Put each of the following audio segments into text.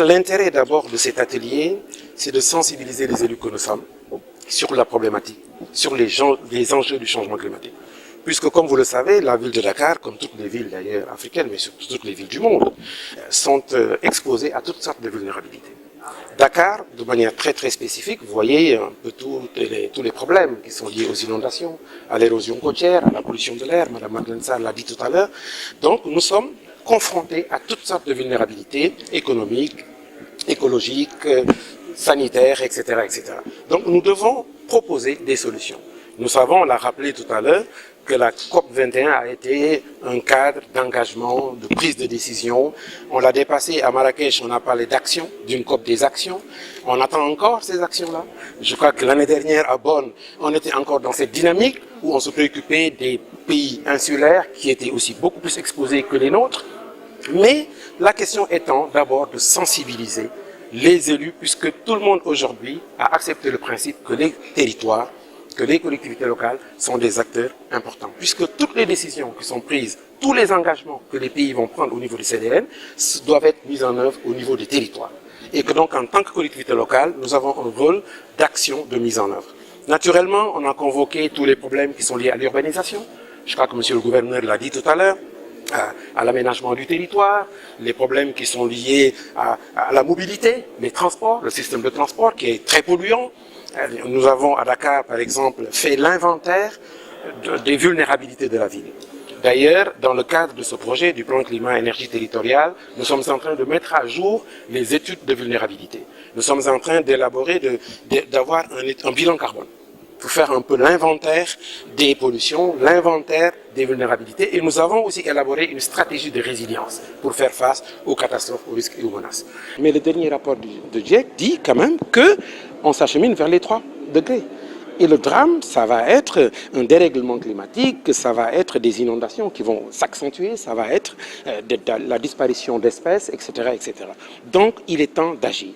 l'intérêt d'abord de cet atelier, c'est de sensibiliser les élus que nous sommes sur la problématique, sur les enjeux du changement climatique. Puisque, comme vous le savez, la ville de Dakar, comme toutes les villes d'ailleurs africaines, mais surtout toutes les villes du monde, sont exposées à toutes sortes de vulnérabilités. Dakar, de manière très très spécifique, vous voyez un peu tous les problèmes qui sont liés aux inondations, à l'érosion côtière, à la pollution de l'air, Mme Madeleine Sarr l'a dit tout à l'heure. Donc nous sommes confrontés à toutes sortes de vulnérabilités économiques, écologiques, sanitaires, etc., etc. Donc nous devons proposer des solutions. Nous savons, on l'a rappelé tout à l'heure, que la COP 21 a été un cadre d'engagement, de prise de décision. On l'a dépassé à Marrakech, on a parlé d'action, d'une COP des actions. On attend encore ces actions-là. Je crois que l'année dernière à Bonn, on était encore dans cette dynamique où on se préoccupait des pays insulaires qui étaient aussi beaucoup plus exposés que les nôtres. Mais la question étant d'abord de sensibiliser les élus, puisque tout le monde aujourd'hui a accepté le principe que les territoires, que les collectivités locales sont des acteurs importants. Puisque toutes les décisions qui sont prises, tous les engagements que les pays vont prendre au niveau du CDN doivent être mis en œuvre au niveau des territoires. Et que donc, en tant que collectivité locale, nous avons un rôle d'action de mise en œuvre. Naturellement, on a convoqué tous les problèmes qui sont liés à l'urbanisation. Je crois que monsieur le gouverneur l'a dit tout à l'heure. À l'aménagement du territoire, les problèmes qui sont liés à la mobilité, les transports, le système de transport qui est très polluant. Nous avons à Dakar, par exemple, fait l'inventaire des vulnérabilités de la ville. D'ailleurs, dans le cadre de ce projet du plan climat-énergie territorial, nous sommes en train de mettre à jour les études de vulnérabilité. Nous sommes en train d'élaborer, d'avoir un bilan carbone pour faire un peu l'inventaire des pollutions, l'inventaire des vulnérabilités. Et nous avons aussi élaboré une stratégie de résilience pour faire face aux catastrophes, aux risques et aux menaces. Mais le dernier rapport de GIEC dit quand même qu'on s'achemine vers les 3 degrés. Et le drame, ça va être un dérèglement climatique, ça va être des inondations qui vont s'accentuer, ça va être la disparition d'espèces, etc., etc. Donc, il est temps d'agir.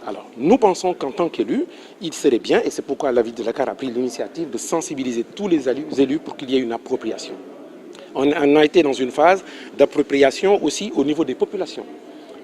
Alors, nous pensons qu'en tant qu'élus, il serait bien, et c'est pourquoi la ville de Dakar a pris l'initiative de sensibiliser tous les élus pour qu'il y ait une appropriation. On a été dans une phase d'appropriation aussi au niveau des populations.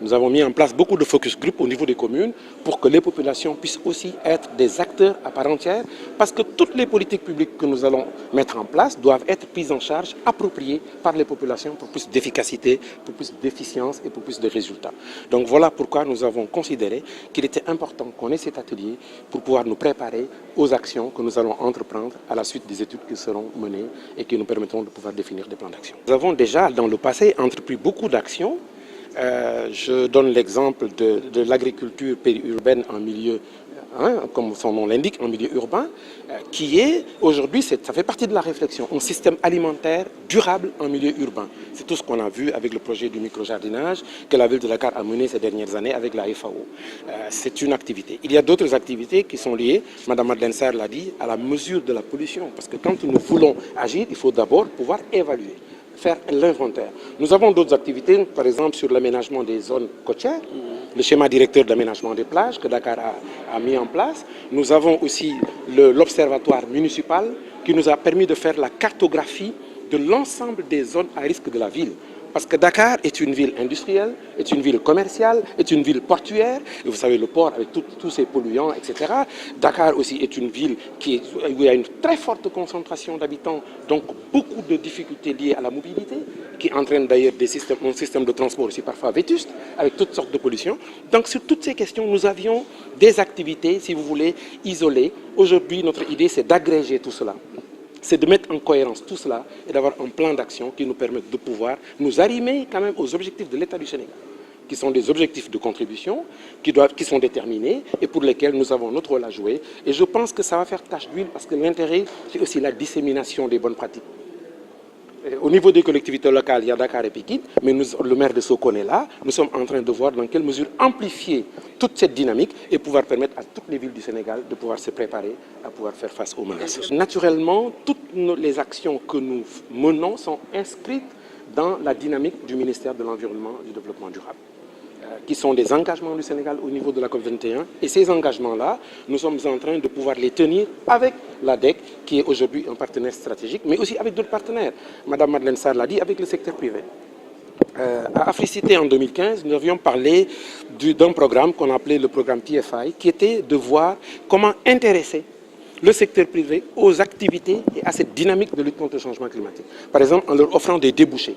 Nous avons mis en place beaucoup de focus group au niveau des communes pour que les populations puissent aussi être des acteurs à part entière, parce que toutes les politiques publiques que nous allons mettre en place doivent être prises en charge, appropriées par les populations pour plus d'efficacité, pour plus d'efficience et pour plus de résultats. Donc voilà pourquoi nous avons considéré qu'il était important qu'on ait cet atelier pour pouvoir nous préparer aux actions que nous allons entreprendre à la suite des études qui seront menées et qui nous permettront de pouvoir définir des plans d'action. Nous avons déjà dans le passé entrepris beaucoup d'actions. Je donne l'exemple de l'agriculture périurbaine en milieu, comme son nom l'indique, en milieu urbain, qui est aujourd'hui, ça fait partie de la réflexion, un système alimentaire durable en milieu urbain. C'est tout ce qu'on a vu avec le projet du micro-jardinage que la ville de Dakar a mené ces dernières années avec la FAO. C'est une activité. Il y a d'autres activités qui sont liées, Mme Madeleine Sarr l'a dit, à la mesure de la pollution. Parce que quand nous voulons agir, il faut d'abord pouvoir évaluer, faire l'inventaire. Nous avons d'autres activités, par exemple sur l'aménagement des zones côtières, le schéma directeur d'aménagement des plages que Dakar a mis en place. Nous avons aussi l'observatoire municipal qui nous a permis de faire la cartographie de l'ensemble des zones à risque de la ville. Parce que Dakar est une ville industrielle, est une ville commerciale, est une ville portuaire. Et vous savez, le port avec tous ces polluants, etc. Dakar aussi est une ville où il y a une très forte concentration d'habitants, donc beaucoup de difficultés liées à la mobilité, qui entraînent d'ailleurs un système de transport aussi parfois vétuste, avec toutes sortes de pollutions. Donc sur toutes ces questions, nous avions des activités, si vous voulez, isolées. Aujourd'hui, notre idée, c'est d'agréger tout cela. C'est de mettre en cohérence tout cela et d'avoir un plan d'action qui nous permette de pouvoir nous arrimer quand même aux objectifs de l'État du Sénégal, qui sont des objectifs de contribution, qui sont déterminés et pour lesquels nous avons notre rôle à jouer. Et je pense que ça va faire tache d'huile parce que l'intérêt, c'est aussi la dissémination des bonnes pratiques. Au niveau des collectivités locales, il y a Dakar et Pikine, mais le maire de Sokone est là. Nous sommes en train de voir dans quelle mesure amplifier toute cette dynamique et pouvoir permettre à toutes les villes du Sénégal de pouvoir se préparer à pouvoir faire face aux menaces. Naturellement, toutes les actions que nous menons sont inscrites dans la dynamique du ministère de l'Environnement et du Développement durable, qui sont des engagements du Sénégal au niveau de la COP21. Et ces engagements-là, nous sommes en train de pouvoir les tenir avec l'ADEC, qui est aujourd'hui un partenaire stratégique, mais aussi avec d'autres partenaires. Mme Madeleine Sarr l'a dit, avec le secteur privé. À Africité en 2015, nous avions parlé d'un programme qu'on appelait le programme TFI, qui était de voir comment intéresser le secteur privé aux activités et à cette dynamique de lutte contre le changement climatique. Par exemple, en leur offrant des débouchés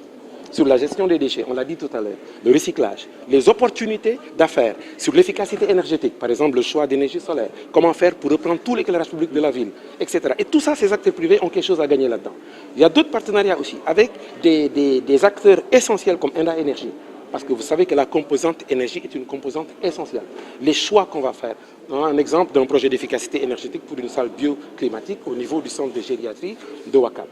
sur la gestion des déchets, on l'a dit tout à l'heure, le recyclage, les opportunités d'affaires, sur l'efficacité énergétique, par exemple le choix d'énergie solaire, comment faire pour reprendre tout l'éclairage public de la ville, etc. Et tout ça, ces acteurs privés ont quelque chose à gagner là-dedans. Il y a d'autres partenariats aussi avec des acteurs essentiels comme Enda Énergie, parce que vous savez que la composante énergie est une composante essentielle. Les choix qu'on va faire, un exemple d'un projet d'efficacité énergétique pour une salle bioclimatique au niveau du centre de gériatrie de Ouakam.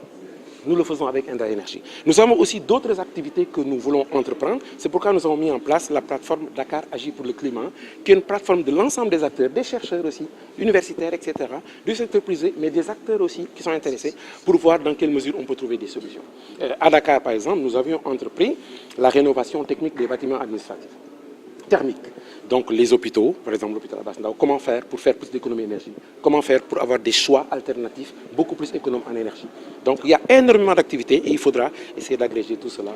Nous le faisons avec Enda Énergie. Nous avons aussi d'autres activités que nous voulons entreprendre. C'est pourquoi nous avons mis en place la plateforme Dakar Agit pour le climat, qui est une plateforme de l'ensemble des acteurs, des chercheurs aussi, universitaires, etc., du secteur privé, mais des acteurs aussi qui sont intéressés pour voir dans quelle mesure on peut trouver des solutions. À Dakar, par exemple, nous avions entrepris la rénovation technique des bâtiments administratifs thermique. Donc les hôpitaux, par exemple l'hôpital Abass Ndao, comment faire pour faire plus d'économie d'énergie? Comment faire pour avoir des choix alternatifs beaucoup plus économes en énergie? Donc il y a énormément d'activités et il faudra essayer d'agréger tout cela.